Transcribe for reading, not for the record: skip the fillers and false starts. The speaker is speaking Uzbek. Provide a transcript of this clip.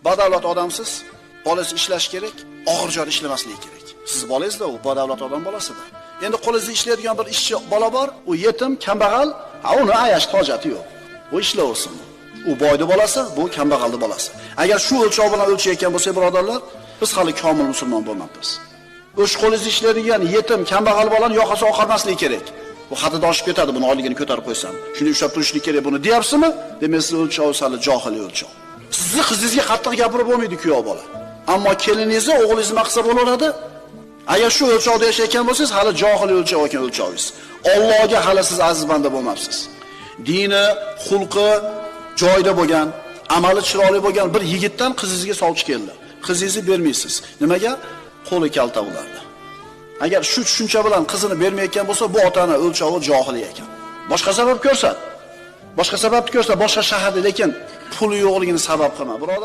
Badavlat odamsiz, bolasi ishlash kerak, og'ir joyda ishlamasligi kerak. Siz bolangizda u badavlat odam bolasida. Endi qo'lingizda ishlaydigan bir ishchi bola bor, u yetim, kambag'al, uni ayash hojati yo'q. U ishlaversin. U boyni bolasi, bu kambag'alning bolasi. Agar shu o'lchov bilan o'lchayotgan bo'lsak, birodarlar, biz hali komil musulmon bo'lmaymiz. O'sh qo'lingizda ishlaydigan yetim, kambag'al bolani yoqasi oqarmasligi kerak. Bu hadida oshib ketadi, buni oyligini ko'tarib qo'ysam. Shuni ushlab turishlik kerak buni deyapsizmi? Demak, siz o'lchov hali johiliy o'lchov. Sizni qizingizga qattiq gapirib bo'lmaydi kuyov bola. Ammo keliningizni, o'g'lingizni maqsad bo'laveradi. Agar shu o'lchovda yashayotgan bo'lsangiz, hali johiliy o'lchov ekan o'lchovingiz. Allohga hali siz aziz banda bo'lmabsiz. Dini, xulqi joyida bo'lgan, amali chiroyli bo'lgan bir yigitdan qizingizga sovchi keldi. Qizingizni bermaysiz. Nimaga? Qo'li kalta ulardi. Agar shu tushuncha bilan qizini bermayotgan bo'lsa, bu otani o'lchovi johiliy ekan. Boshqa sabab ko'rsat. Boshqa sababni ko'rsat, boshqa shaharda, lekin puli yo'qligini sabab qilma, birodar.